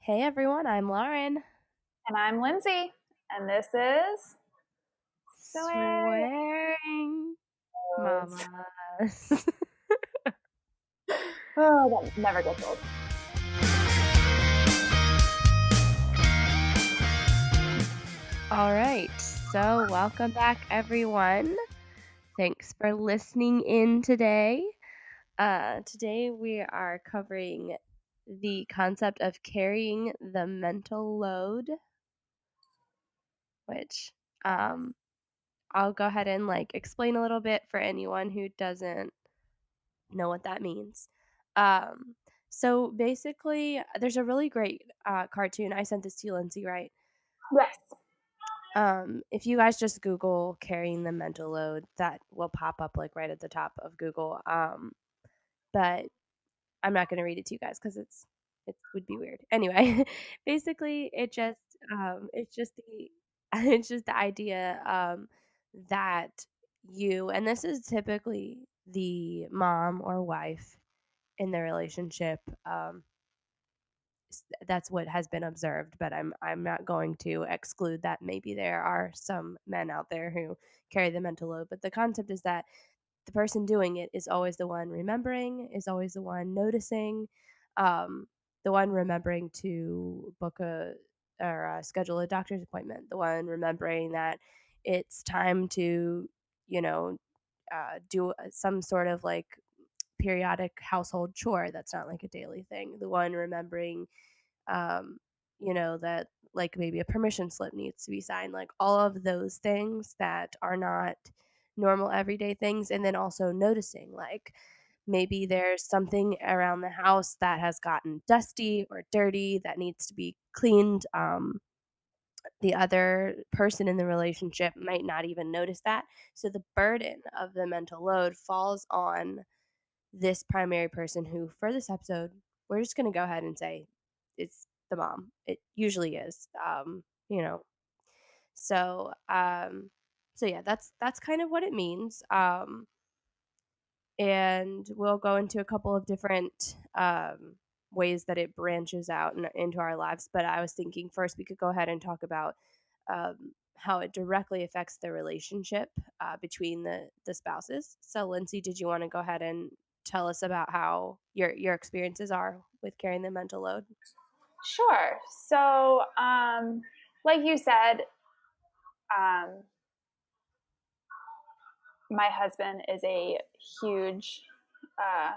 Hey everyone, I'm Lauren. And I'm Lindsay, and this is Swearing. Swearing mamas. Oh, that never gets old. All right, so welcome back everyone. Thanks for listening in today. Today we are covering the concept of carrying the mental load, which I'll go ahead and explain a little bit for anyone who doesn't know what that means. Um, so basically, there's a really great cartoon. I sent this to you, Lindsay, right? Yes. If you guys just Google carrying the mental load, that will pop up like right at the top of Google. But I'm not going to read it to you guys because it would be weird. Anyway, basically, it's just the it's just the idea that you, and this is typically the mom or wife in the relationship. That's what has been observed, but I'm not going to exclude that maybe there are some men out there who carry the mental load. But the concept is that the person doing it is always the one remembering, is always the one noticing, um, the one remembering to book a or schedule a doctor's appointment, the one remembering that it's time to, you know, do some sort of periodic household chore that's not like a daily thing, the one remembering um, that maybe a permission slip needs to be signed, like all of those things that are not normal everyday things. And then also noticing, like, maybe there's something around the house that has gotten dusty or dirty that needs to be cleaned. The other person in the relationship might not even notice that. So the burden of the mental load falls on this primary person who, for this episode, we're just going to go ahead and say it's the mom. It usually is, you know. So, so yeah, that's kind of what it means. And we'll go into a couple of different ways that it branches out into our lives. But I was thinking first we could go ahead and talk about how it directly affects the relationship between the spouses. So, Lindsay, did you want to go ahead and tell us about how your experiences are with carrying the mental load? Sure. So, like you said, my husband is a huge, uh,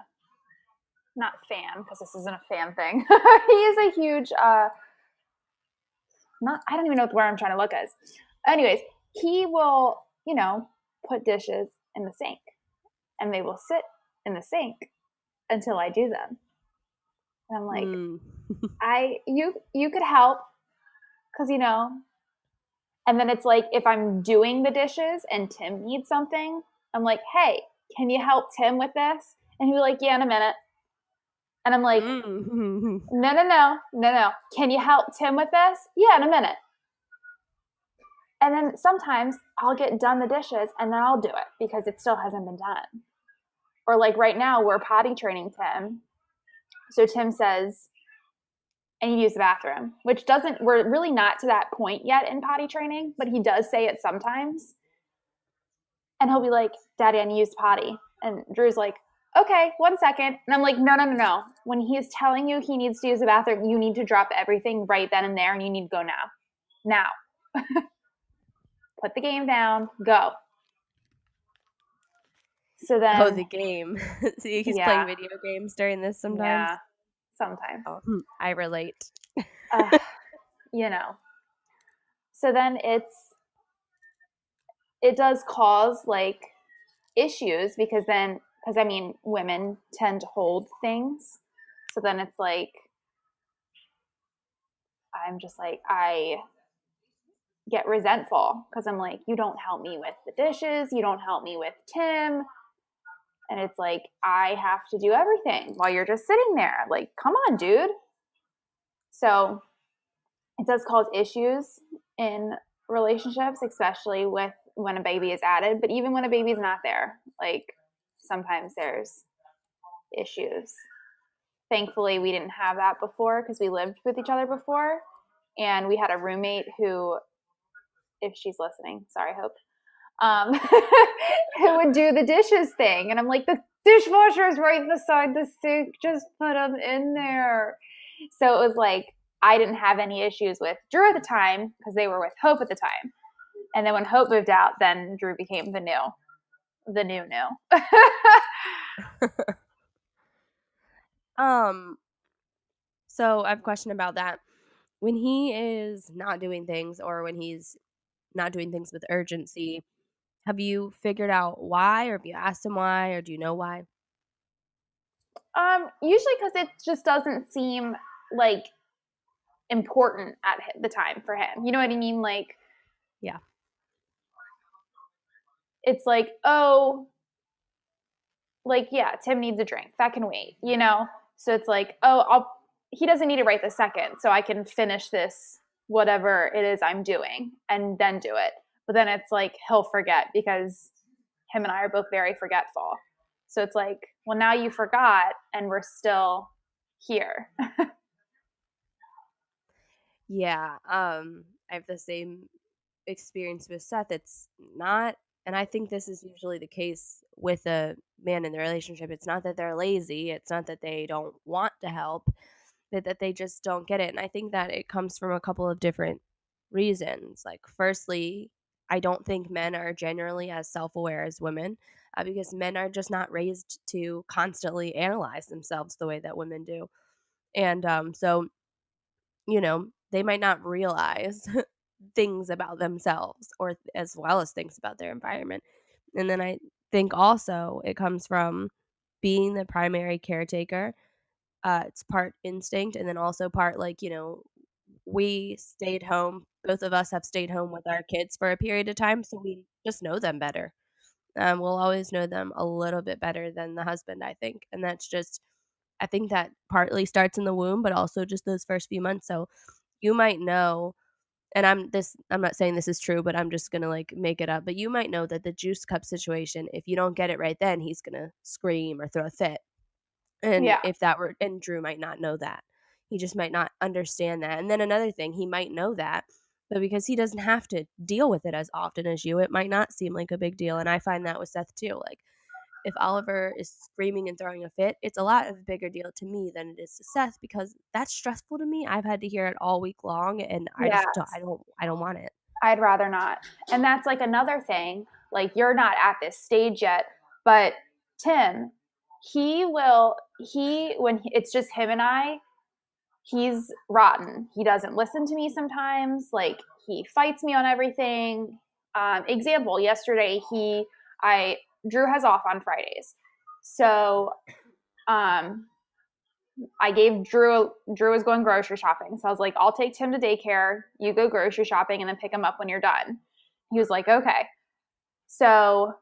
not fan, because this isn't a fan thing. He is a huge, not, I don't even know what the word I'm trying to look as. Anyways, he will, put dishes in the sink, and they will sit in the sink until I do them. And I'm like, Mm. you could help, because and then it's like, if I'm doing the dishes and Tim needs something, I'm like, hey, can you help Tim with this? And he'll be like, yeah, in a minute. And I'm like, Mm. no. Can you help Tim with this? Yeah, in a minute. And then sometimes I'll get done the dishes and then I'll do it because it still hasn't been done. Or like right now, we're potty training Tim. So Tim says, I need to use the bathroom, which we're really not to that point yet in potty training, but he does say it sometimes. And he'll be like, Daddy, I need to use the potty. And Drew's like, okay, 1 second. And I'm like, no. When he's telling you he needs to use the bathroom, you need to drop everything right then and there, and you need to go now. Now. Put the game down, go. So Oh, then, the game. See, he's playing yeah, video games during this sometimes. yeah, sometimes. Oh, I relate. Uh, you know. So then it does cause like issues because I mean, women tend to hold things. So then it's like, I'm just like, I get resentful because I'm like, you don't help me with the dishes, you don't help me with Tim. And it's like, I have to do everything while you're just sitting there. Like, come on, dude. So it does cause issues in relationships, especially with when a baby is added. But even when a baby's not there, like sometimes there's issues. Thankfully, we didn't have that before because we lived with each other before. And we had a roommate who, if she's listening, sorry, Hope, who would do the dishes thing. And I'm like, the dishwasher is right beside the sink. Just put them in there. So it was like, I didn't have any issues with Drew at the time because they were with Hope at the time. And then when Hope moved out, then Drew became the new. Um, so I have a question about that. When he is not doing things or when he's not doing things with urgency, have you figured out why or have you asked him why or do you know why? Usually because it just doesn't seem like important at the time for him. You know what I mean? Like, Yeah. it's like, oh, like, yeah, Tim needs a drink. That can wait, you know? So it's like, oh, he doesn't need it right this second. So I can finish this, whatever it is I'm doing, and then do it. But then it's like, he'll forget because him and I are both very forgetful. So it's like, well, now you forgot and we're still here. Yeah. I have the same experience with Seth. It's not, and I think this is usually the case with a man in the relationship. It's not that they're lazy, it's not that they don't want to help, but that they just don't get it. And I think that it comes from a couple of different reasons. Like, firstly, I don't think men are generally as self aware as women because men are just not raised to constantly analyze themselves the way that women do. And so, they might not realize things about themselves or as well as things about their environment. And then I think also it comes from being the primary caretaker. It's part instinct and then also part like, we stayed home. Both of us have stayed home with our kids for a period of time, so we just know them better. We'll always know them a little bit better than the husband, I think. And that's just, I think that partly starts in the womb, but also just those first few months. So you might know, and I'm not saying this is true, but I'm just gonna like make it up. But you might know that the juice cup situation, if you don't get it right then, he's gonna scream or throw a fit. And Yeah. if that were and Drew might not know that. He just might not understand that. And then another thing, he might know that, but because he doesn't have to deal with it as often as you, it might not seem like a big deal. And I find that with Seth too. Like if Oliver is screaming and throwing a fit, it's a lot of a bigger deal to me than it is to Seth because that's stressful to me. I've had to hear it all week long and Yeah. I don't want it. I'd rather not. And that's like another thing. Like, you're not at this stage yet, but Tim, when it's just him and I, he's rotten. He doesn't listen to me sometimes. Like, he fights me on everything. Example, yesterday, Drew has off on Fridays. So, I gave Drew was going grocery shopping. So I was like, I'll take Tim to daycare. You go grocery shopping and then pick him up when you're done. He was like, okay. So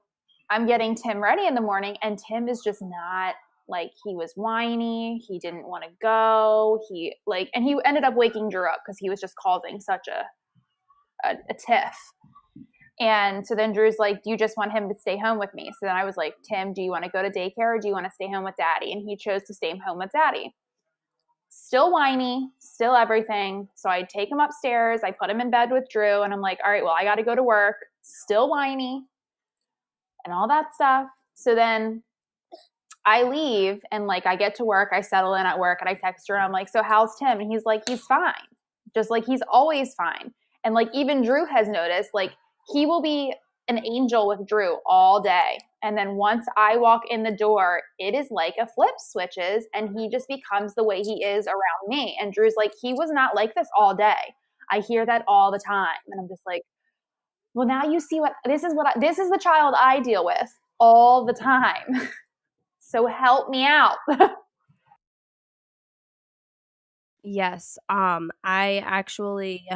I'm getting Tim ready in the morning, and Tim is just not like, he was whiny. He didn't want to go. And he ended up waking Drew up because he was just causing such a tiff. And so then Drew's like, do you just want him to stay home with me? So then I was like, Tim, do you want to go to daycare or do you want to stay home with daddy? And he chose to stay home with daddy. Still whiny, still everything. So I take him upstairs. I put him in bed with Drew, and I'm like, all right, well, I got to go to work. Still whiny and all that stuff. So then I leave and like I get to work, I settle in at work, and I text her and I'm like, so how's Tim? And he's like, he's fine. Just like he's always fine. And like even Drew has noticed, like he will be an angel with Drew all day. And then once I walk in the door, it is like a flip switches and he just becomes the way he is around me. And Drew's like, he was not like this all day. I hear that all the time. And I'm just like, well, now you see this is the child I deal with all the time. So help me out. Yes, I actually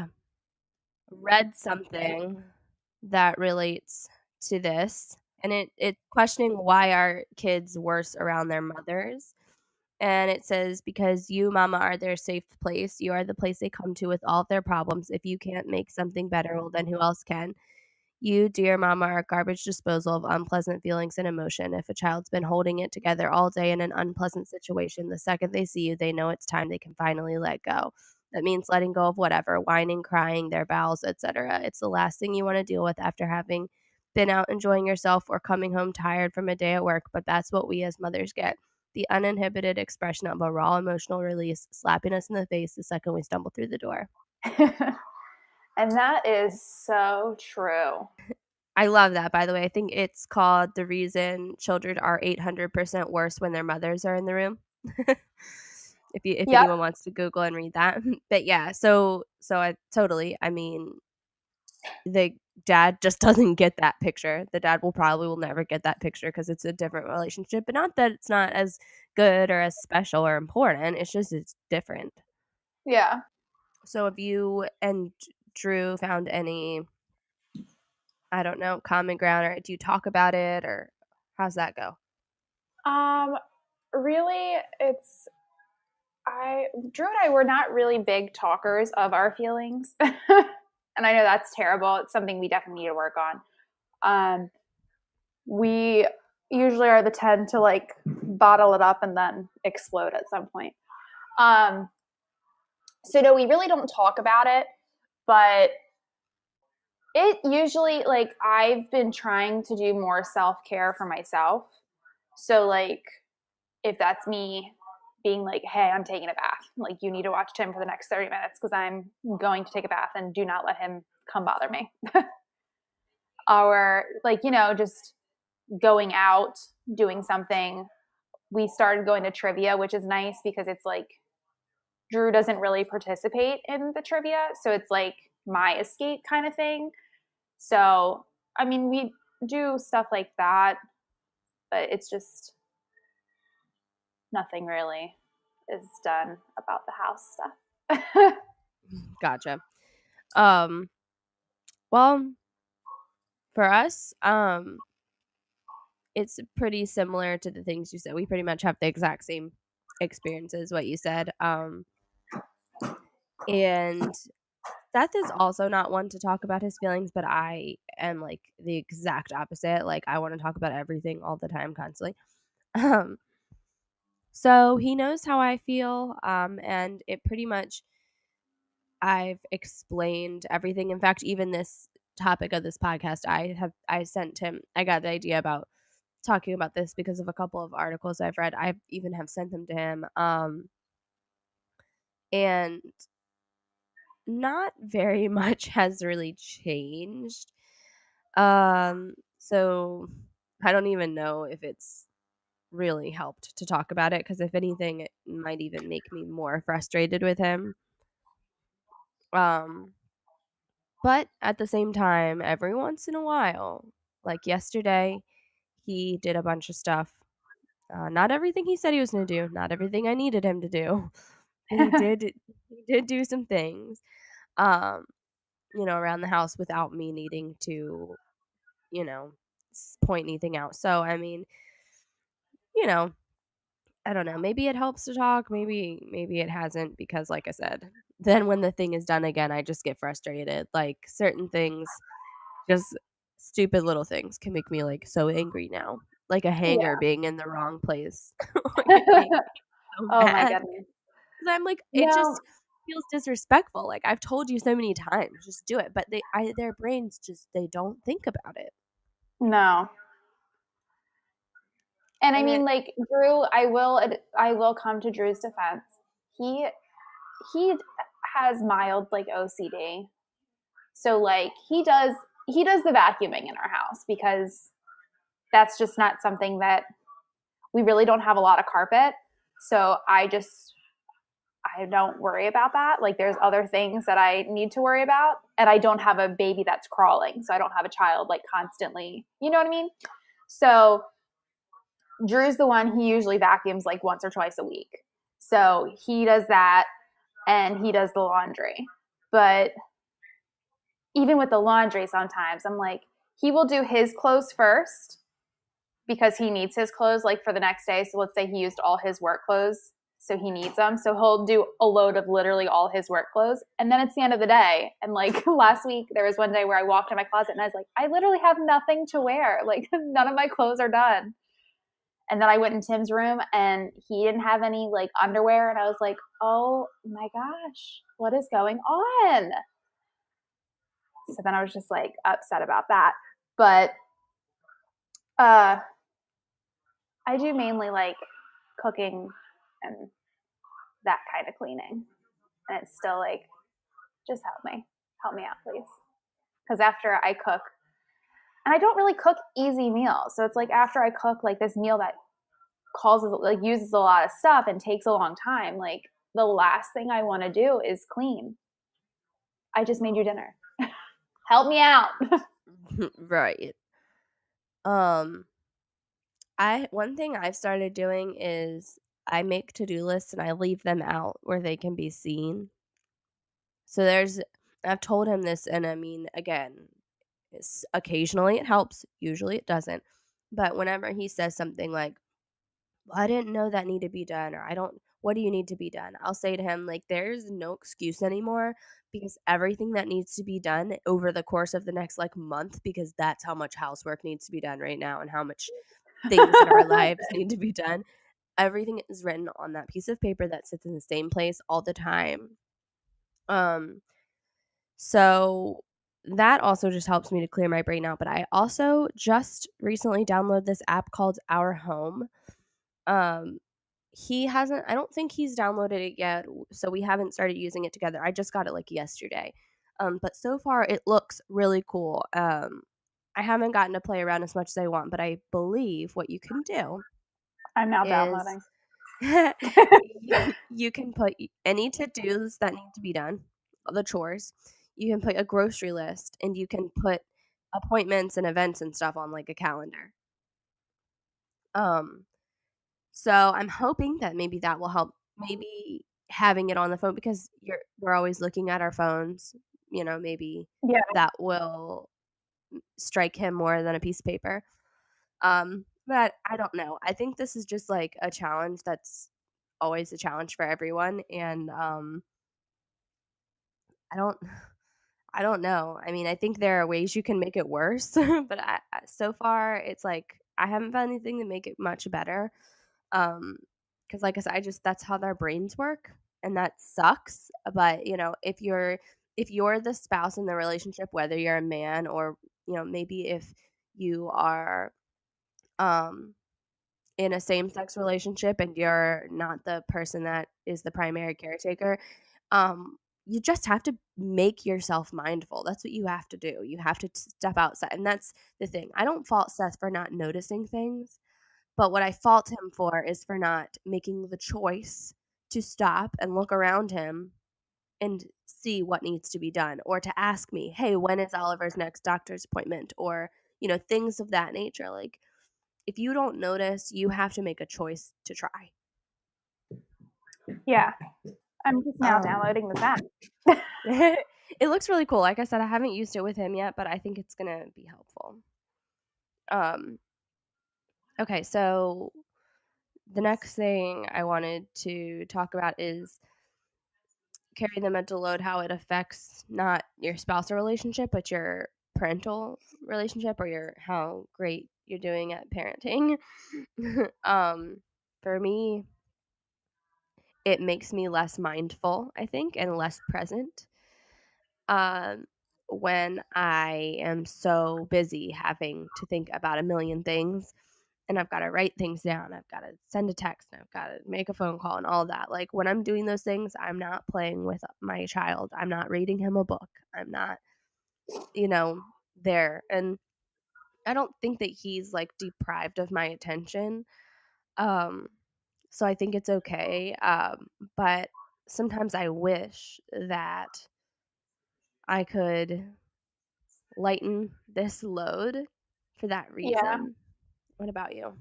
read something that relates to this, and it's questioning why are kids worse around their mothers. And it says, because you, mama, are their safe place. You are the place they come to with all of their problems. If you can't make something better, well, then who else can? You, dear mama, are garbage disposal of unpleasant feelings and emotion. If a child's been holding it together all day in an unpleasant situation, the second they see you, they know it's time they can finally let go. That means letting go of whatever, whining, crying, their bowels, etc. It's the last thing you want to deal with after having been out enjoying yourself or coming home tired from a day at work, but that's what we as mothers get. The uninhibited expression of a raw emotional release, slapping us in the face the second we stumble through the door. And that is so true. I love that, by the way. I think it's called "The Reason Children Are 800% Worse When Their Mothers Are in the Room." If Yep. anyone wants to Google and read that. But yeah, so I totally, I mean, the dad just doesn't get that picture. The dad will never get that picture because it's a different relationship, but not that it's not as good or as special or important, it's just it's different. Yeah. So have you and Drew found any, I don't know, common ground, or do you talk about it, or how's that go? Um, really, it's I Drew and I were not really big talkers of our feelings. And I know that's terrible. It's something we definitely need to work on. Um, we usually are the 10 to like bottle it up and then explode at some point. Um, so no, we really don't talk about it, but it usually like I've been trying to do more self-care for myself. So like if that's me being like, hey, I'm taking a bath. Like, you need to watch Tim for the next 30 minutes because I'm going to take a bath and do not let him come bother me. Or, like, just going out, doing something. We started going to trivia, which is nice because it's like Drew doesn't really participate in the trivia. So it's like my escape kind of thing. So, I mean, we do stuff like that, but it's just nothing really is done about the house stuff. Gotcha. Um, well, for us, it's pretty similar to the things you said. We pretty much have the exact same experiences, what you said. And Seth is also not one to talk about his feelings, but I am like the exact opposite. Like I want to talk about everything all the time, constantly. Um, so he knows how I feel, and it pretty much I've explained everything. In fact, even this topic of this podcast, I sent him. I got the idea about talking about this because of a couple of articles I've read. I even have sent them to him. And not very much has really changed. So I don't even know if it's really helped to talk about it because if anything, it might even make me more frustrated with him. Um, but at the same time, every once in a while, like yesterday, he did a bunch of stuff. Not everything he said he was going to do, not everything I needed him to do, but he did do some things. Um, around the house without me needing to, you know, point anything out. So, I mean, you know, I don't know. Maybe it helps to talk. Maybe it hasn't because, like I said, then when the thing is done again, I just get frustrated. Like certain things, just stupid little things, can make me like so angry now. Like a hanger Yeah. being in the wrong place. Like it makes me so Oh my mad. goodness. 'Cause I'm like, it No, just feels disrespectful. Like I've told you so many times, just do it. But their brains just they don't think about it. no. And I And mean, it like Drew, I will come to Drew's defense. He he has mild like OCD. So like he does the vacuuming in our house because that's just not something that we really don't have a lot of carpet. So I don't worry about that. Like there's other things that I need to worry about and I don't have a baby that's crawling. So I don't have a child like constantly, you know what I mean? So Drew's the one, he usually vacuums like once or twice a week. So he does that and he does the laundry. But even with the laundry, sometimes I'm like, he will do his clothes first because he needs his clothes like for the next day. So let's say he used all his work clothes So he needs them. So he'll do a load of literally all his work clothes. And then it's the end of the day. And like last week, there was one day where I walked in my closet and I was like, I literally have nothing to wear. Like none of my clothes are done. And then I went in Tim's room and he didn't have any like underwear. And I was like, oh my gosh, what is going on? So then I was just like upset about that. But I do mainly like cooking and that kind of cleaning. And it's still like, just help me out, please. Because after I cook, and I don't really cook easy meals. So it's like after I cook like this meal that causes like uses a lot of stuff and takes a long time, like the last thing I want to do is clean. I just made you dinner. Help me out. Right. Um, I one thing I've started doing is I make to-do lists and I leave them out where they can be seen. So I've told him this, and I mean, again, occasionally it helps, usually it doesn't. But whenever he says something like, well, I didn't know that needed to be done, or I don't, what do you need to be done? I'll say to him, like, there's no excuse anymore because everything that needs to be done over the course of the next like month, because that's how much housework needs to be done right now and how much things in our lives need to be done. Everything is written on that piece of paper that sits in the same place all the time. Um, so that also just helps me to clear my brain out. But I also just recently downloaded this app called Our Home. Um, he hasn't, I don't think he's downloaded it yet, so we haven't started using it together. I just got it like yesterday. But so far it looks really cool. I haven't gotten to play around as much as I want, but I believe what you can do I'm now is downloading. you can put any to-dos that need to be done, the chores. You can put a grocery list and you can put appointments and events and stuff on like a calendar. Um, so I'm hoping that maybe that will help. Maybe having it on the phone because we're always looking at our phones, maybe Yeah. that will strike him more than a piece of paper. But I don't know. I think this is just like a challenge that's always a challenge for everyone, and I don't I don't know. I mean, I think there are ways you can make it worse, but so far it's like I haven't found anything to make it much better. Because like I said, that's how their brains work, and that sucks. But if you're the spouse in the relationship, whether you're a man or maybe if you are um in a same-sex relationship and you're not the person that is the primary caretaker, um, you just have to make yourself mindful. That's what you have to do. You have to step outside, and that's the thing. I don't fault Seth for not noticing things, but what I fault him for is for not making the choice to stop and look around him and see what needs to be done, or to ask me, "Hey, when is Oliver's next doctor's appointment?" Or, things of that nature. Like, if you don't notice, you have to make a choice to try. Yeah. I'm just now Um, downloading this app. it looks really cool. Like I said, I haven't used it with him yet, but I think it's gonna be helpful. Um, okay, so the next thing I wanted to talk about is carrying the mental load, how it affects not your spousal relationship, but your parental relationship, or how great you're doing at parenting. um, for me, it makes me less mindful, I think, and less present. Um, when I am so busy having to think about a million things and I've got to write things down, I've got to send a text, and I've got to make a phone call and all that. Like when I'm doing those things, I'm not playing with my child. I'm not reading him a book. I'm not, you know, there. And I don't think that he's like deprived of my attention. Um, so I think it's okay. But sometimes I wish that I could lighten this load for that Yeah, reason. What about you?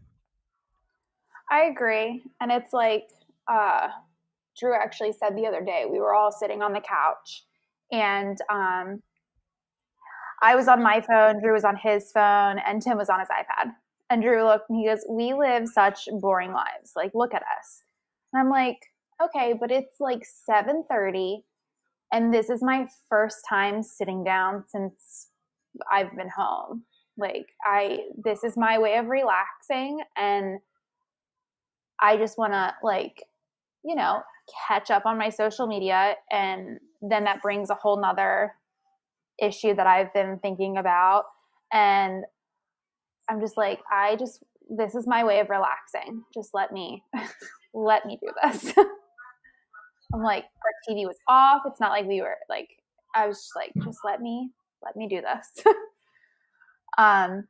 I agree. And it's like uh, Drew actually said the other day, we were all sitting on the couch and I was on my phone, Drew was on his phone, and Tim was on his iPad. And Drew looked and he goes, we live such boring lives. Like, look at us. And I'm like, okay, but it's like 7:30 and this is my first time sitting down since I've been home. Like this is my way of relaxing, and I just want to like, you know, catch up on my social media. And then that brings a whole nother issue that I've been thinking about. And I'm just like, this is my way of relaxing. Just let me, let me do this. I'm like, our TV was off. It's not like we were like, I was just like, just let me do this. um,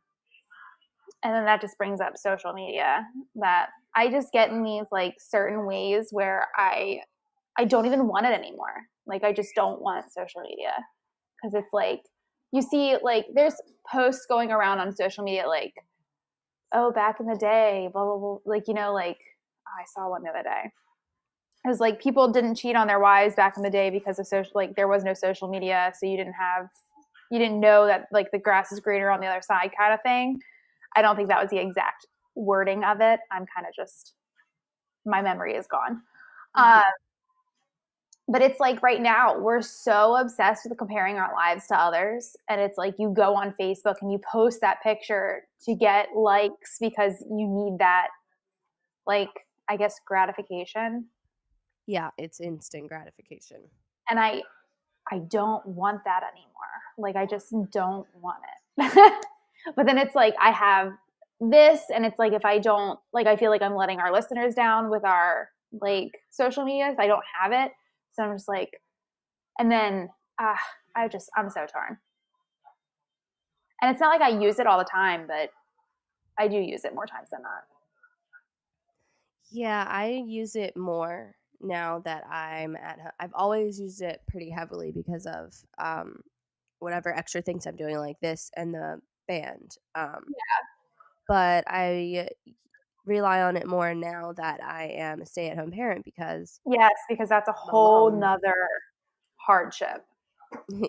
and then that just brings up social media, that I just get in these like certain ways where I don't even want it anymore. Like I just don't want social media, because it's like you see like there's posts going around on social media like, oh, back in the day, blah blah blah, like, you know, like, oh, I saw one the other day. It was like people didn't cheat on their wives back in the day because of social, like there was no social media, so you didn't know that like the grass is greener on the other side kind of thing. I don't think that was the exact wording of it. I'm kind of just, my memory is gone. Uh, Mhm. but it's like right now we're so obsessed with comparing our lives to others, and it's like you go on Facebook and you post that picture to get likes because you need that, like, I guess gratification. Yeah, it's instant gratification. And I don't want that anymore. Like I just don't want it. But then it's like I have this, and it's like if I don't, like, I feel like I'm letting our listeners down with our like social media if I don't have it. So I'm just like, and then I'm so torn. And it's not like I use it all the time, but I do use it more times than not. Yeah, I use it more now that I'm at home. I've always used it pretty heavily because of whatever extra things I'm doing, like this and the band. But I rely on it more now that I am a stay-at-home parent because Yes, because that's a I'm whole alone. nother hardship.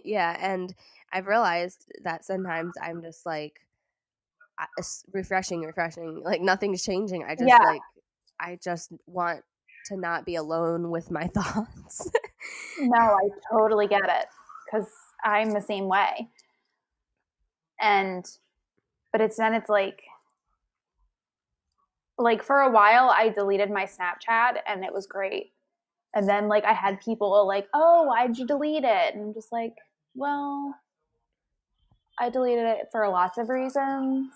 Yeah, and I've realized that sometimes I'm just like refreshing, like nothing's changing. Yeah, I just want to not be alone with my thoughts. no, I totally get it because I'm the same way. And but it's like for a while I deleted my Snapchat and it was great. And then like I had people like, "Oh, why'd you delete it?" And I'm just like, "Well, I deleted it for lots of reasons.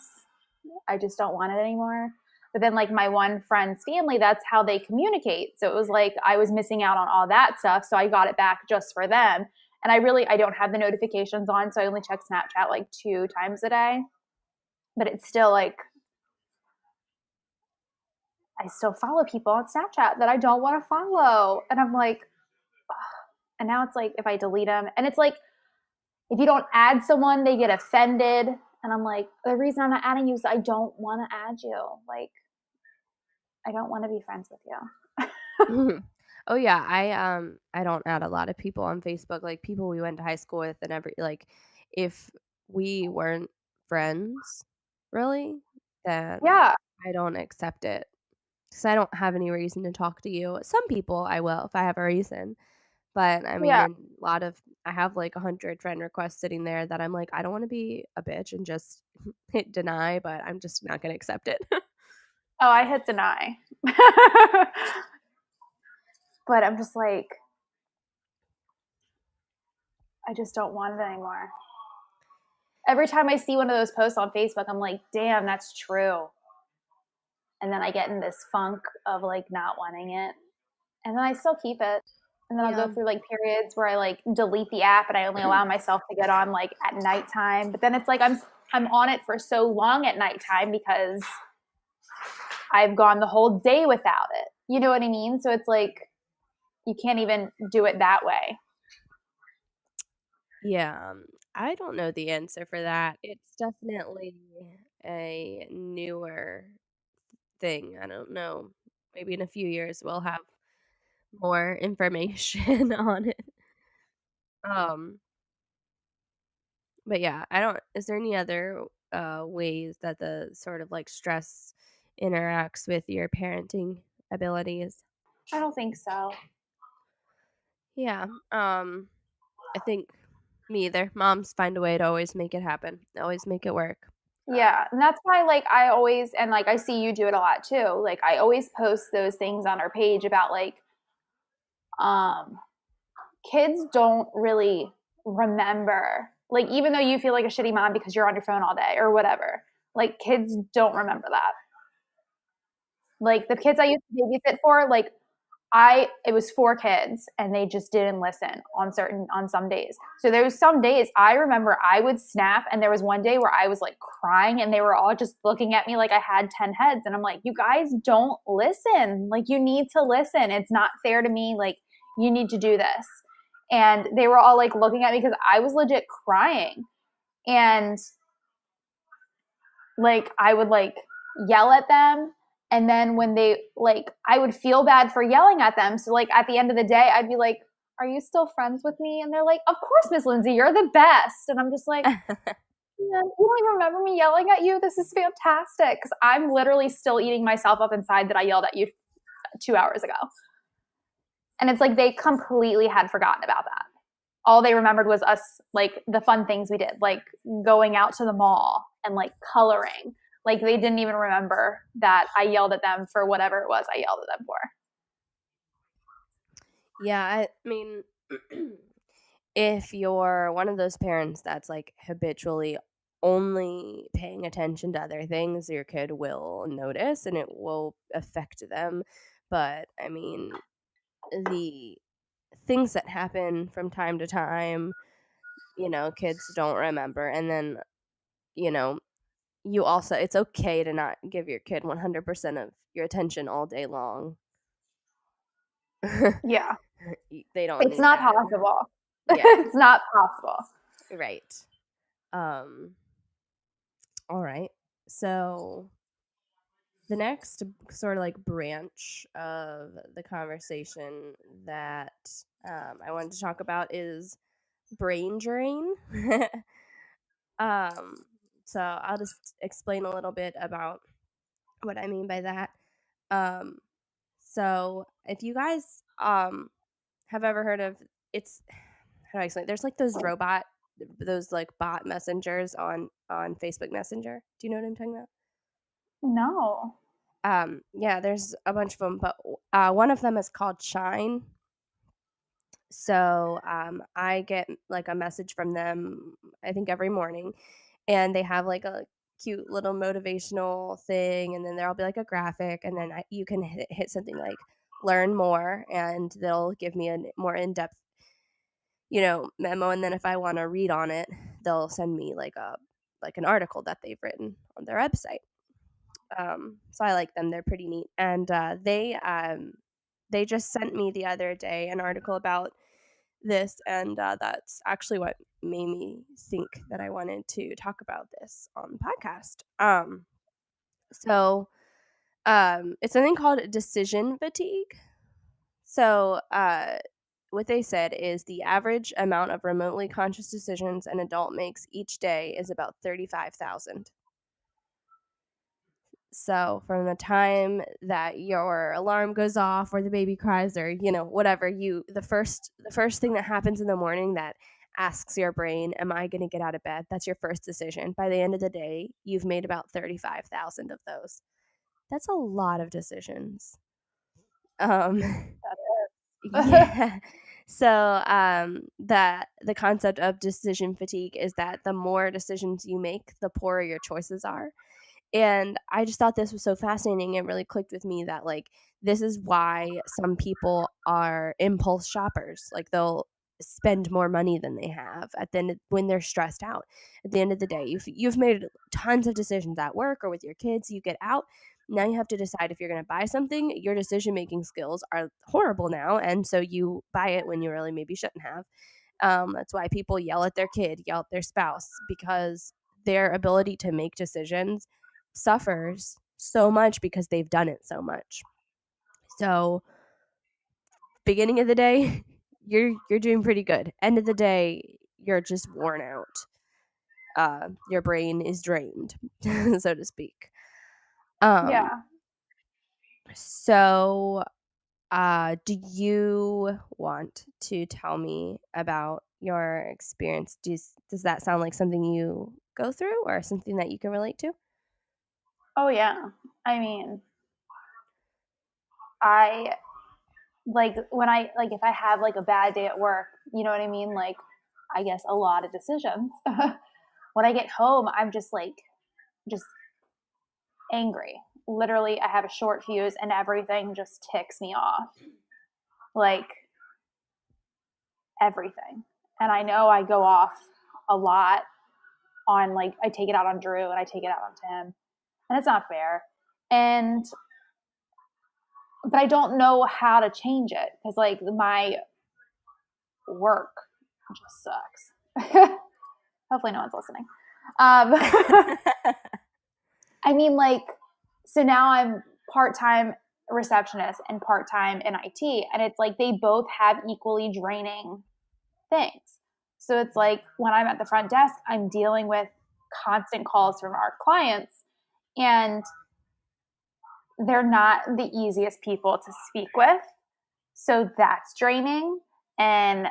I just don't want it anymore." But then like my one friend's family, that's how they communicate. So it was like I was missing out on all that stuff, so I got it back just for them. And I don't have the notifications on, so I only check Snapchat like 2 times a day. But it's still like I still follow people on Snapchat that I don't want to follow. And I'm like, ugh. And now it's like if I delete them, and it's like if you don't add someone, they get offended. And I'm like, the reason I'm not adding you is I don't want to add you. Like, I don't want to be friends with you. Mhm. Oh yeah, I don't add a lot of people on Facebook, like people we went to high school with and if we weren't friends, really, then Yeah, I don't accept it because I don't have any reason to talk to you. Some people I will if I have a reason, but I mean, yeah. in a lot of I have like 100 friend requests sitting there that I'm like, I don't want to be a bitch and just hit deny, but I'm just not gonna accept it. Oh, I hit deny. But I'm just like, I just don't want it anymore. Every time I see one of those posts on Facebook, I'm like, damn, that's true. And then I get in this funk of like not wanting it. And then I still keep it. And then I'll go Yeah. through like periods where I like delete the app and I only allow myself to get on like at nighttime. But then it's like I'm on it for so long at nighttime because I've gone the whole day without it. You know what I mean? So it's like you can't even do it that way. Yeah, I don't know the answer for that. It's definitely a newer thing. I don't know. Maybe in a few years we'll have more information on it. Um, but yeah, I don't is there any other ways that the sort of like stress interacts with your parenting abilities? I don't think so. Yeah. I think me either. Moms find a way to always make it happen. Always make it work. Yeah, and that's why like I always and like I see you do it a lot too. Like I always post those things on our page about like um kids don't really remember. Like even though you feel like a shitty mom because you're on your phone all day or whatever, like kids don't remember that. Like the kids I used to babysit for, like I it was 4 kids and they just didn't listen on some days. So there was some days I remember I would snap and there was one day where I was like crying and they were all just looking at me like I had 10 heads and I'm like, "You guys don't listen. Like you need to listen. It's not fair to me. Like you need to do this." And they were all like looking at me because I was legit crying. And like I would like yell at them and then when they like I would feel bad for yelling at them, so like at the end of the day I'd be like, are you still friends with me? And they're like, of course, Miss Lindsay, you're the best. And I'm just like, man, you don't even remember me yelling at you. This is fantastic because I'm literally still eating myself up inside that I yelled at you 2 hours ago. And it's like they completely had forgotten about that. All they remembered was us, like the fun things we did, like going out to the mall and like coloring. Like they didn't even remember that I yelled at them for whatever it was I yelled at them for. Yeah, I mean, if you're one of those parents that's like habitually only paying attention to other things, your kid will notice and it will affect them. But I mean, the things that happen from time to time, kids don't remember. And then, you know, you also, it's okay to not give your kid 100% of your attention all day long. Yeah. They don't It's need not that. possible. Yeah, It's not possible. right. Um, all right. So the next sort of like branch of the conversation that I wanted to talk about is brain drain. um, so I'll just explain a little bit about what I mean by that. Um, so if you guys have ever heard of, it's how do I explain? There's like those like bot messengers on Facebook Messenger. Do you know what I'm talking about? No. Yeah, there's a bunch of them, but one of them is called Shine. So I get like a message from them, I think every morning, and they have like a cute little motivational thing, and then there'll be like a graphic, and then you can hit something like learn more, and they'll give me a more in depth, memo. And then if I want to read on it, they'll send me like an article that they've written on their website. So I like them; they're pretty neat, and they just sent me the other day an article about this, and that's actually what made me think that I wanted to talk about this on the podcast. So it's something called decision fatigue. So what they said is the average amount of remotely conscious decisions an adult makes each day is about 35,000. So from the time that your alarm goes off or the baby cries or whatever, the first thing that happens in the morning that asks your brain, am I going to get out of bed? That's your first decision. By the end of the day, you've made about 35,000 of those. That's a lot of decisions. Um yeah. So the concept of decision fatigue is that the more decisions you make, the poorer your choices are. And I just thought this was so fascinating. It really clicked with me that like this is why some people are impulse shoppers. Like they'll spend more money than they have when they're stressed out. At the end of the day, you've made tons of decisions at work or with your kids. You get out. Now you have to decide if you're going to buy something. Your decision making skills are horrible now, and so you buy it when you really maybe shouldn't have. That's why people yell at their kid, yell at their spouse, because their ability to make decisions suffers so much because they've done it so much. So, beginning of the day, you're doing pretty good. End of the day, you're just worn out. Your brain is drained, so to speak. Um, Yeah. so Do you want to tell me about your experience? Does that sound like something you go through or something that you can relate to? Oh yeah. I mean, I like when I like if I have like a bad day at work, you know what I mean? Like I guess a lot of decisions. When I get home, I'm just like just angry. Literally, I have a short fuse and everything just ticks me off. Like everything. And I know I go off a lot on like I take it out on Drew and I take it out on Tim. And it's not fair. And but I don't know how to change it because like my work just sucks. Hopefully no one's listening. Um, I mean, like, so now I'm part time receptionist and part time in IT, and it's like they both have equally draining things. So it's like when I'm at the front desk, I'm dealing with constant calls from our clients, and they're not the easiest people to speak with. So that's draining. And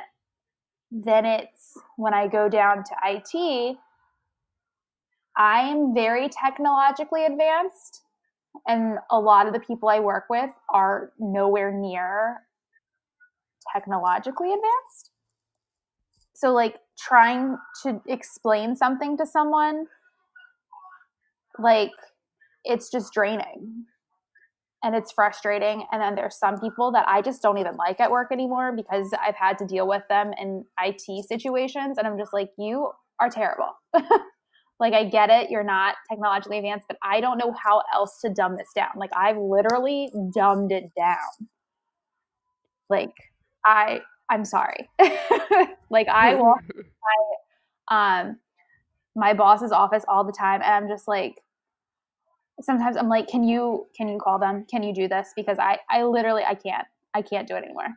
then it's when I go down to IT, I'm very technologically advanced, and a lot of the people I work with are nowhere near technologically advanced. So, like, trying to explain something to someone, like, it's just draining and it's frustrating. And then there's some people that I just don't even like at work anymore because I've had to deal with them in IT situations. And I'm just like, you are terrible. Like, I get it. You're not technologically advanced, but I don't know how else to dumb this down. Like, I've literally dumbed it down. Like, I'm sorry. Like, I walk um my boss's office all the time, and I'm just like, sometimes I'm like, can you call them? Can you do this? Because I literally I can't do it anymore.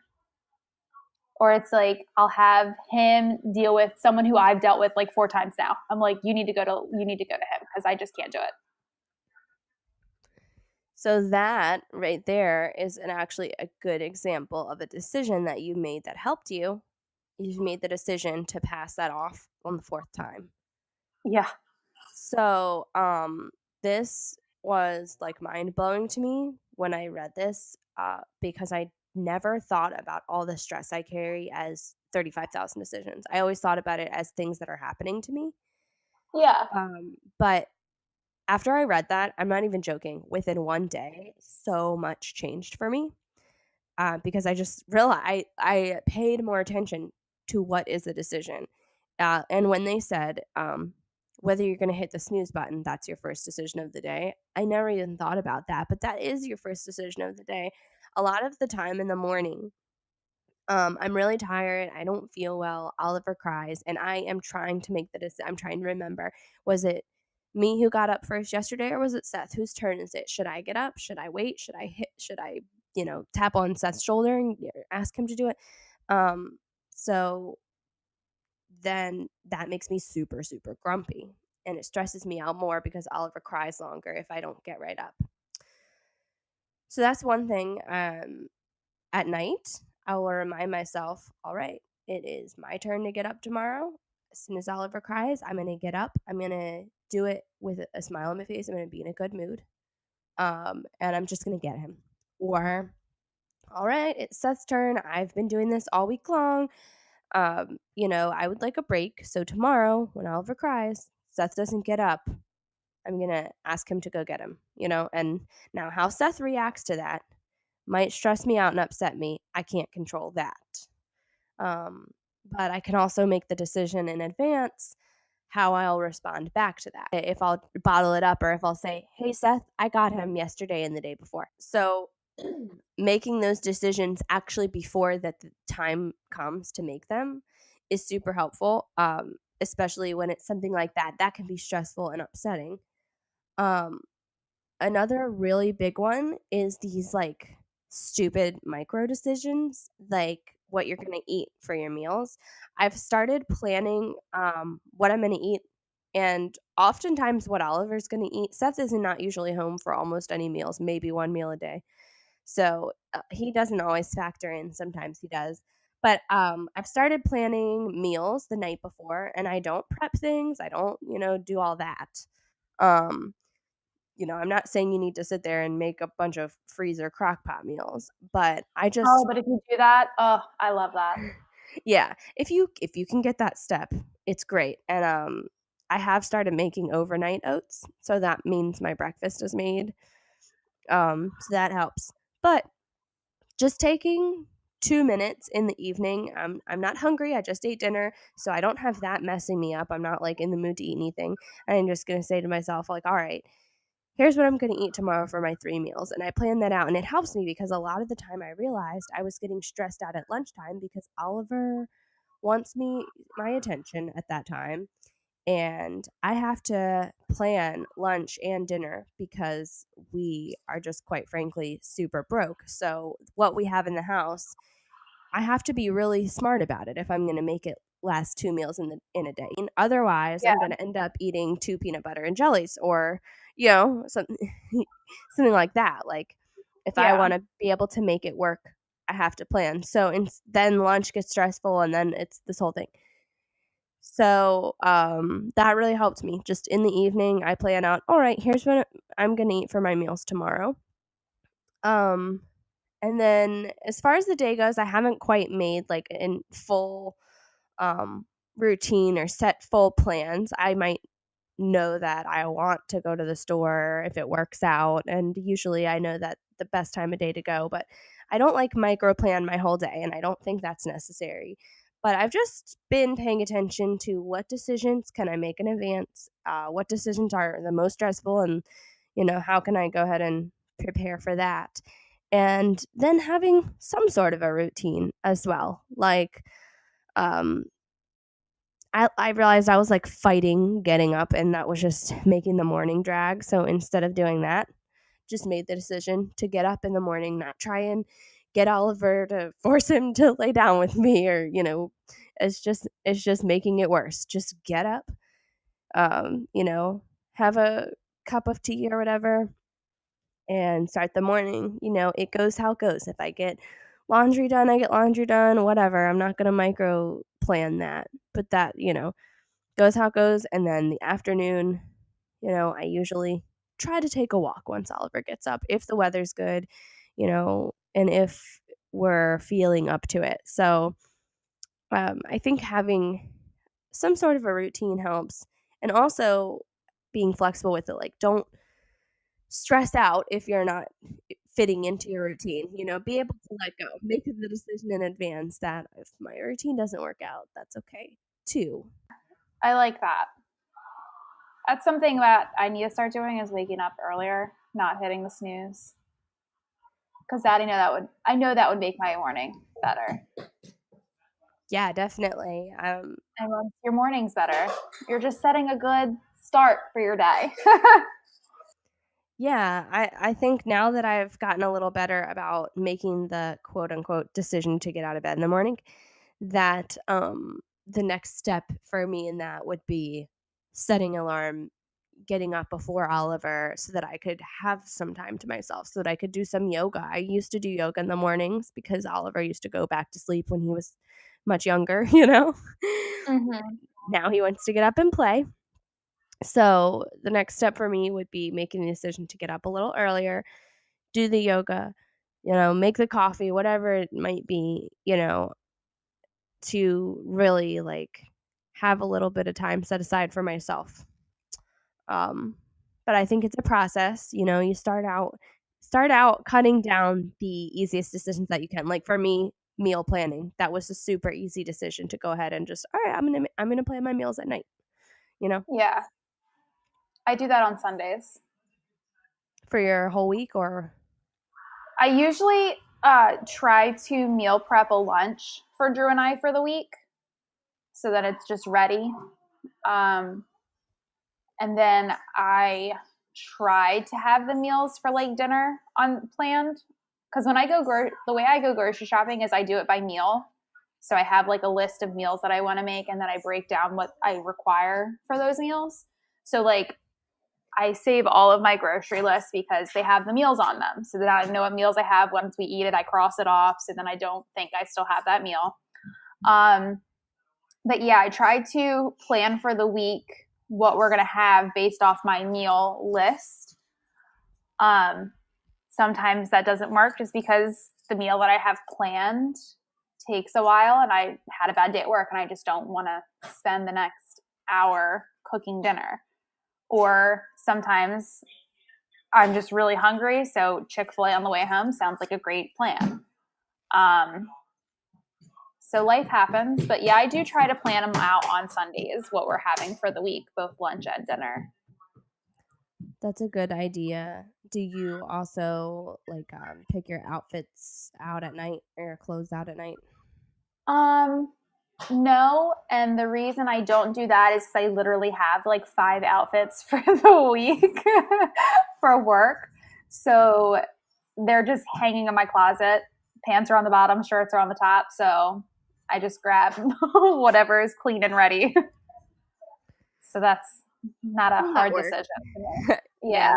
Or it's like I'll have him deal with someone who I've dealt with like 4 times now. I'm like, you need to go to him because I just can't do it. So that right there is actually a good example of a decision that you made that helped you. You've made the decision to pass that off on the fourth time. Yeah. So, this was like mind blowing to me when I read this, because I never thought about all the stress I carry as 35,000 decisions. I always thought about it as things that are happening to me. Yeah. But after I read that, I'm not even joking. Within one day, so much changed for me, because I just realized I paid more attention to what is the decision. And when they said, whether you're going to hit the snooze button, that's your first decision of the day. I never even thought about that, but that is your first decision of the day. A lot of the time in the morning, I'm really tired. I don't feel well. Oliver cries, and I am trying to make the decision. I'm trying to remember, was it me who got up first yesterday, or was it Seth? Whose turn is it? Should I get up? Should I wait? Should I, tap on Seth's shoulder and ask him to do it? So then that makes me super, super grumpy. And it stresses me out more because Oliver cries longer if I don't get right up. So that's one thing. At night, I will remind myself, all right, it is my turn to get up tomorrow. As soon as Oliver cries, I'm going to get up. I'm going to do it with a smile on my face. I'm going to be in a good mood. And I'm just going to get him. Or, all right, it's Seth's turn. I've been doing this all week long. I would like a break. So tomorrow, when Oliver cries, Seth doesn't get up. I'm going to ask him to go get him, and now how Seth reacts to that might stress me out and upset me. I can't control that. Um, but I can also make the decision in advance how I'll respond back to that. If I'll bottle it up or if I'll say, hey, Seth, I got him yesterday and the day before. So making those decisions actually before that the time comes to make them is super helpful, especially when it's something like that. That can be stressful and upsetting. Um, Another really big one is these like stupid micro decisions, like what you're gonna eat for your meals. I've started planning what I'm gonna eat, and oftentimes what Oliver's gonna eat. Seth is not usually home for almost any meals, maybe one meal a day. So he doesn't always factor in. Sometimes he does. But I've started planning meals the night before, and I don't prep things. I don't, do all that. Um, I'm not saying you need to sit there and make a bunch of freezer crock pot meals, but I Oh, just, but if you do that, oh, I love that. yeah, if you can get that step, it's great. And I have started making overnight oats, so that means my breakfast is made. So that helps. But just taking 2 minutes in the evening, I'm not hungry. I just ate dinner, so I don't have that messing me up. I'm not like in the mood to eat anything. I'm just gonna say to myself, like, all right, here's what I'm going to eat tomorrow for my 3 meals. And I plan that out. And it helps me because a lot of the time I realized I was getting stressed out at lunchtime because Oliver wants my attention at that time. And I have to plan lunch and dinner because we are just quite frankly super broke. So, what we have in the house, I have to be really smart about it if I'm going to make it last 2 meals in a day. And otherwise, Yeah, I'm going to end up eating 2 peanut butter and jellies, or something something like that. Like if I yeah, want to be able to make it work, I have to plan. So then lunch gets stressful, and then it's this whole thing. So that really helped me. Just in the evening, I plan out. All right, here's what I'm going to eat for my meals tomorrow. Um, and then as far as the day goes, I haven't quite made like in full um, routine or set full plans. I might know that I want to go to the store if it works out. And usually I know that the best time of day to go, but I don't like micro plan my whole day. And I don't think that's necessary. But I've just been paying attention to what decisions can I make in advance, what decisions are the most stressful, and, how can I go ahead and prepare for that. And then having some sort of a routine as well. Like, um, I realized I was, like, fighting getting up, and that was just making the morning drag, so instead of doing that, just made the decision to get up in the morning, not try and get Oliver to force him to lay down with me, or, it's just making it worse. Just get up, um, you know, have a cup of tea or whatever, and start the morning. It goes how it goes. If I get laundry done, I get laundry done, whatever. I'm not gonna micro plan that, but that, goes how it goes. And then the afternoon, I usually try to take a walk once Oliver gets up, if the weather's good, and if we're feeling up to it. So I think having some sort of a routine helps. And also being flexible with it. Like, don't stress out if you're not fitting into your routine. Be able to let go, make the decision in advance that if my routine doesn't work out, that's okay too. I like that. That's something that I need to start doing is waking up earlier, not hitting the snooze. Because that I know that would make my morning better. Yeah, definitely. And once your morning's better, you're just setting a good start for your day. Yeah, I think now that I've gotten a little better about making the quote unquote decision to get out of bed in the morning, that the next step for me in that would be setting alarm, getting up before Oliver so that I could have some time to myself, so that I could do some yoga. I used to do yoga in the mornings because Oliver used to go back to sleep when he was much younger, Mm-hmm. Now he wants to get up and play. So the next step for me would be making the decision to get up a little earlier, do the yoga, make the coffee, whatever it might be, to really like have a little bit of time set aside for myself. Um, but I think it's a process. You start out cutting down the easiest decisions that you can. Like for me, meal planning. That was a super easy decision to go ahead and just, all right, I'm gonna plan my meals at night. You know, Yeah, I do that on Sundays. for your whole week or I usually try to meal prep a lunch for Drew and I for the week so that it's just ready. Um, and then I try to have the meals for like dinner on planned because when I go the way I go grocery shopping is I do it by meal. So I have like a list of meals that I want to make and then I break down what I require for those meals. So like I save all of my grocery lists because they have the meals on them. So that I know what meals I have. Once we eat it, I cross it off. So then I don't think I still have that meal. Um, but yeah, I try to plan for the week what we're going to have based off my meal list. Um, Sometimes that doesn't work just because the meal that I have planned takes a while and I had a bad day at work and I just don't want to spend the next hour cooking dinner. Or sometimes I'm just really hungry, so Chick-fil-A on the way home sounds like a great plan. Um, so life happens, but yeah, I do try to plan them out on Sundays, what we're having for the week, both lunch and dinner. That's a good idea. Do you also like pick your outfits out at night or your clothes out at night? Um, no, and the reason I don't do that is because I literally have like 5 outfits for the week for work. So they're just hanging in my closet. Pants are on the bottom, shirts are on the top. So I just grab whatever is clean and ready. So that's not a Well, that hard works. decision. Yeah. Yeah,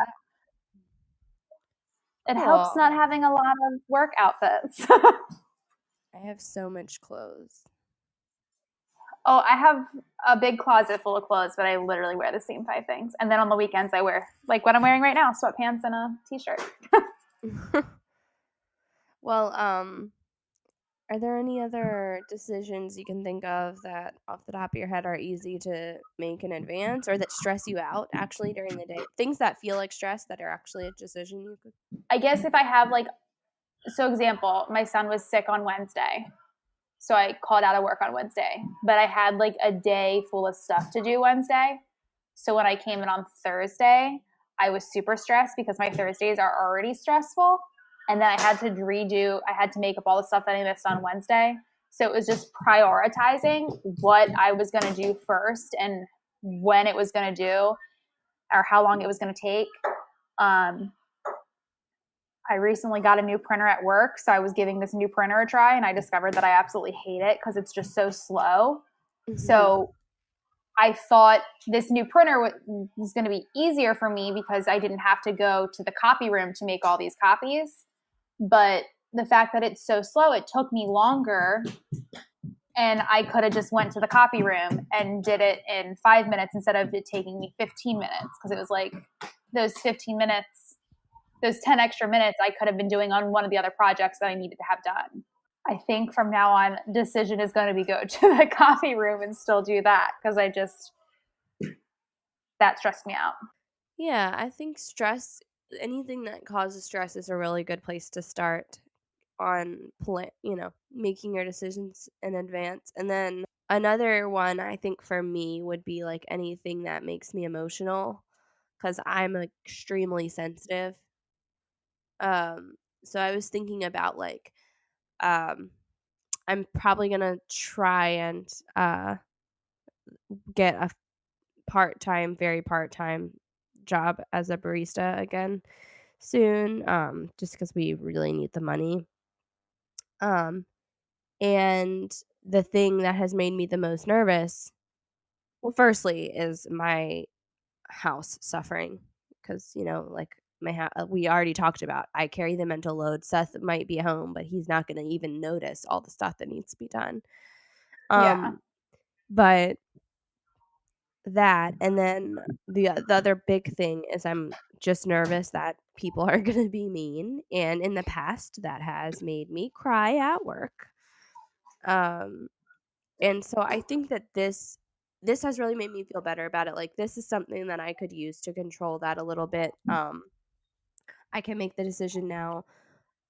It helps cool. not having a lot of work outfits. I have so much clothes. Oh, I have a big closet full of clothes, but I literally wear the same 5 things. And then on the weekends, I wear like what I'm wearing right now: sweatpants and a t-shirt. Well, are there any other decisions you can think of that off the top of your head are easy to make in advance or that stress you out actually during the day? Things that feel like stress that are actually a decision you could. I guess if I have like, so example, my son was sick on Wednesday. So I called out of work on Wednesday, but I had like a day full of stuff to do Wednesday. So when I came in on Thursday, I was super stressed because my Thursdays are already stressful. And then I had to I had to make up all the stuff that I missed on Wednesday. So it was just prioritizing what I was going to do first and when it was going to do or how long it was going to take. Um, I recently got a new printer at work, so I was giving this new printer a try, and I discovered that I absolutely hate it because it's just so slow. Mhm. So I thought this new printer was going to be easier for me because I didn't have to go to the copy room to make all these copies. But the fact that it's so slow, it took me longer, and I could have just went to the copy room and did it in 5 minutes instead of it taking me 15 minutes because it was like those 15 minutes, those 10 extra minutes I could have been doing on one of the other projects that I needed to have done. I think from now on, decision is going to be go to the coffee room and still do that because that stressed me out. Yeah, I think anything that causes stress is a really good place to start on making your decisions in advance. And then another one I think for me would be like anything that makes me emotional cuz I'm extremely sensitive. So I was thinking about like um I'm probably going to try and get a very part-time job as a barista again soon, just because we really need the money. Um, and the thing that has made me the most nervous, well, firstly, is my house suffering because like we already talked about. I carry the mental load. Seth might be home, but he's not going to even notice all the stuff that needs to be done. Yeah. Um, but that, and then the other big thing is I'm just nervous that people are gonna be mean, and in the past, that has made me cry at work. Um, and so I think that this has really made me feel better about it, like, this is something that I could use to control that a little bit. I can make the decision now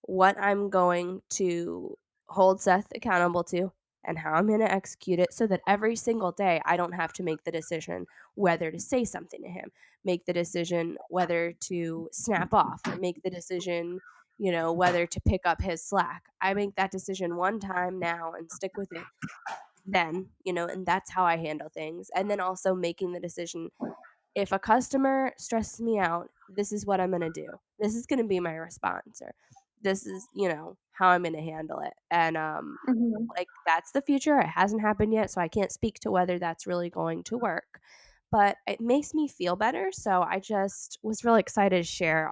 what I'm going to hold Seth accountable to and how I'm going to execute it so that every single day I don't have to make the decision whether to say something to him, make the decision whether to snap off, or make the decision, whether to pick up his slack. I make that decision one time now and stick with it then, and that's how I handle things. And then also making the decision, if a customer stresses me out, this is what I'm going to do. This is going to be my response, or this is, how I'm going to handle it. And Mm-hmm. like that's the future. It hasn't happened yet, so I can't speak to whether that's really going to work. but it makes me feel better. So I just was really excited to share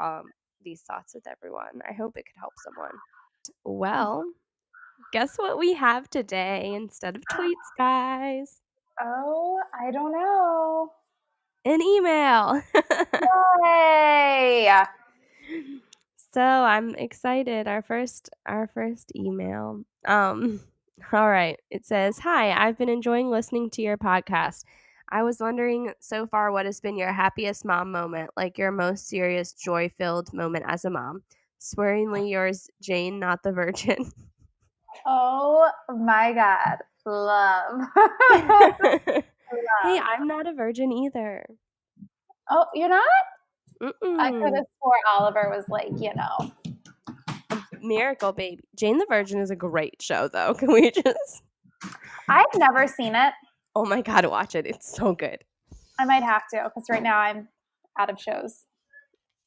these thoughts with everyone. I hope it could help someone. Well, guess what we have today instead of tweets, guys? Oh, I don't know. An email. Yay! So I'm excited. Our first email. All right. It says, "Hi, I've been enjoying listening to your podcast. I was wondering so far what has been your happiest mom moment, like your most serious joy-filled moment as a mom. Swearingly yours, Jane, not the virgin." Oh my God. Love. Hey, Love. I'm not a virgin either. Oh, you're not? I could Mm-mm. have swore Oliver was like, Miracle Baby. Jane the Virgin is a great show, though. Can we just? I've never seen it. Oh my God, watch it. It's so good. I might have to because right now I'm out of shows.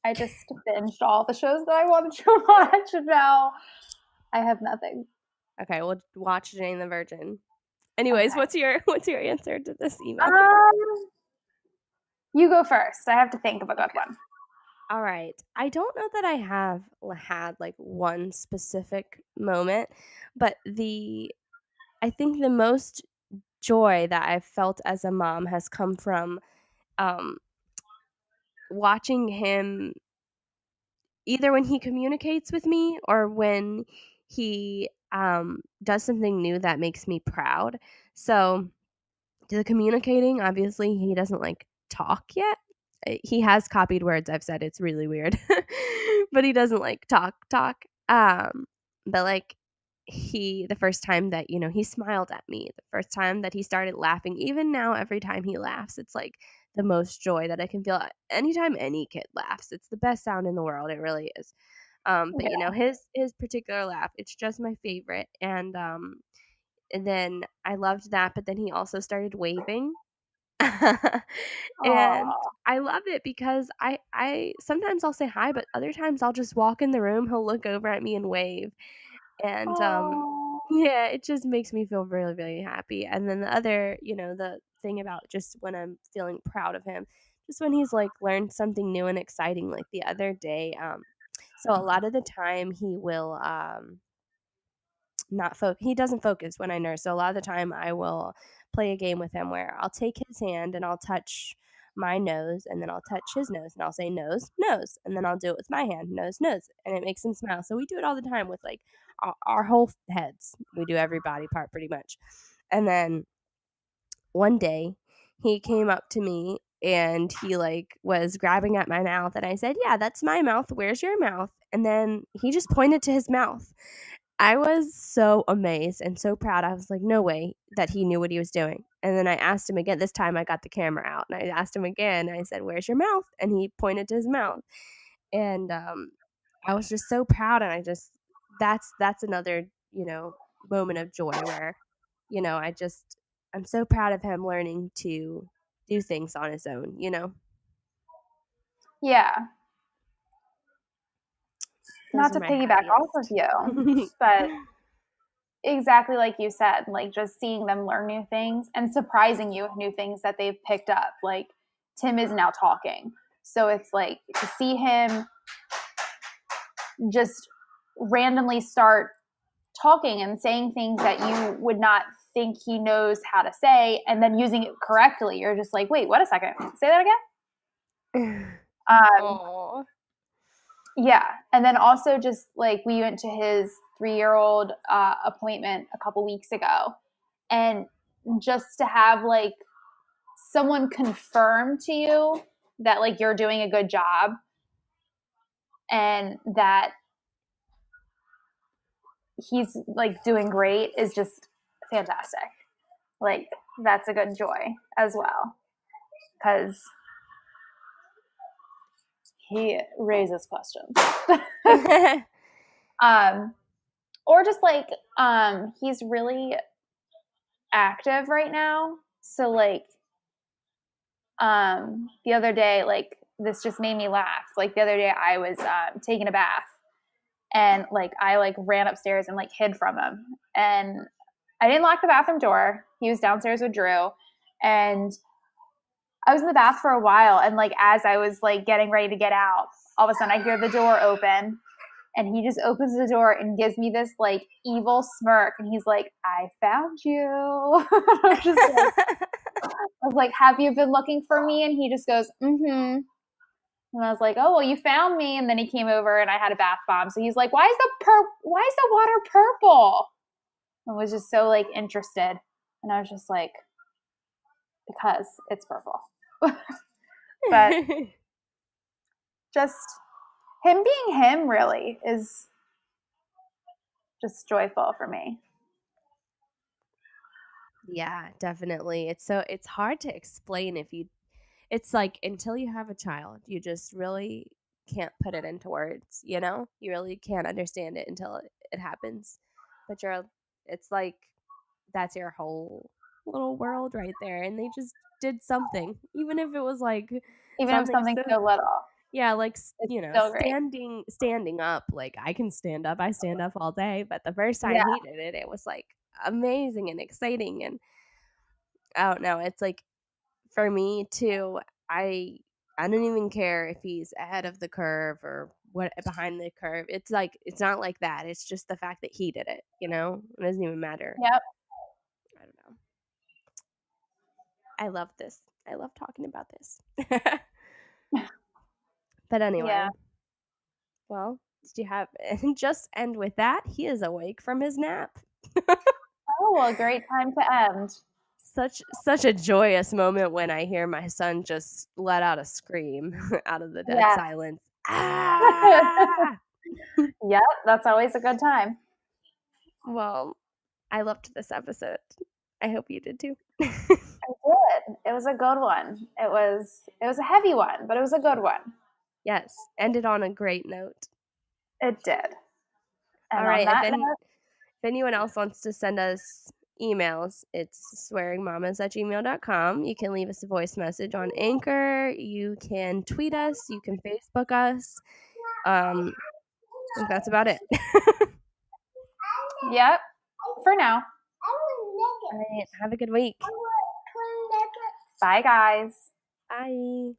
I just binged all the shows that I wanted to watch, and now I have nothing. Okay, we'll watch Jane the Virgin. Anyways, Okay. what's your answer to this email? You go first. I have to think of a good Okay. one. All right. I don't know that I have had like one specific moment, but I think the most joy that I've felt as a mom has come from um watching him either when he communicates with me or when he does something new that makes me proud. So the communicating, obviously, he doesn't like talk yet. He has copied words. I've said it's really weird, but he doesn't like talk. But like the first time that he smiled at me, the first time that he started laughing, even now, every time he laughs, it's like the most joy that I can feel. Anytime any kid laughs, it's the best sound in the world. It really is. But Yeah. his particular laugh, it's just my favorite, and then I loved that, but then he also started waving. And Oh. I love it because I sometimes I'll say hi, but other times I'll just walk in the room, he'll look over at me and wave. And Oh. yeah, it just makes me feel really, really happy. And then the other, the thing about just when I'm feeling proud of him, just when he's like learned something new and exciting, like the other day. So a lot of the time he will not he doesn't focus when I nurse. So a lot of the time I will play a game with him where I'll take his hand and I'll touch my nose and then I'll touch his nose and I'll say nose, nose, and then I'll do it with my hand, nose, nose, and it makes him smile. So we do it all the time with like our whole heads. We do every body part pretty much. And then one day he came up to me and he like was grabbing at my mouth and I said, "Yeah, that's my mouth. Where's your mouth?" And then he just pointed to his mouth. I was so amazed and so proud. I was like, no way that he knew what he was doing. And then I asked him again. This time I got the camera out and I asked him again. I said, "Where's your mouth?" And he pointed to his mouth. And I was just so proud. And that's another, moment of joy where, I just, I'm so proud of him learning to do things on his own. Yeah. Those Not are to my piggyback off of happiest. you, but exactly like you said, like just seeing them learn new things and surprising you with new things that they've picked up. Like Tim is now talking. So it's like to see him just randomly start talking and saying things that you would not think he knows how to say and then using it correctly. You're just like, wait, what a second. Say that again. Um, Oh. yeah. And then also just like we went to his 3-year-old appointment a couple weeks ago. And just to have like someone confirm to you that like you're doing a good job and that he's like doing great is just fantastic. Like that's a good joy as well because he raises questions. um, or just like he's really active right now. So like the other day, like this just made me laugh. Like the other day I was taking a bath and like I like ran upstairs and like hid from him. And I didn't lock the bathroom door. He was downstairs with Drew and I was in the bath for a while, and like as I was like getting ready to get out, all of a sudden I hear the door open, and he just opens the door and gives me this like evil smirk, and he's like, "I found you." I was just like, I was like, "Have you been looking for me?" And he just goes, "Mm-hmm." And I was like, "Oh well, you found me." And then he came over, and I had a bath bomb. So he's like, "Why is the water purple?" And was just so like interested, and I was just like, "Because it's purple." But just him being him really is just joyful for me. Yeah, definitely. It's hard to explain if you it's like until you have a child, you just really can't put it into words, you know? You really can't understand it until it happens. But it's like that's your whole little world right there. And they just did something, even if it was like Even if something something's so, so little, yeah, like it's still great. standing up. Like I can stand up. I stand up all day. But the first time Yeah. he did it, it was like amazing and exciting. And I don't know. It's like for me too, I don't even care if he's ahead of the curve or what behind the curve. It's like it's not like that. It's just the fact that he did it, you know? It doesn't even matter. Yep. I don't know. I love this. I love talking about this. But Yeah. anyway, well, did you have and just end with that? He is awake from his nap. Oh, well, great time to end. Such a joyous moment when I hear my son just let out a scream out of the dead Yes. silence. Ah! Yep. That's always a good time. Well, I loved this episode. I hope you did too. I did. It was a good one. It was a heavy one, but it was a good one. Yes, ended on a great note. It did. All And on right, that note, if anyone else wants to send us emails, it's swearingmamas@gmail.com. You can leave us a voice message on Anchor. You can tweet us. You can Facebook us. I think that's about it. yep. For now. All right, have a good week. Bye, guys. Bye.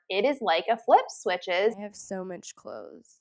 It is like a flip switches. I have so much clothes.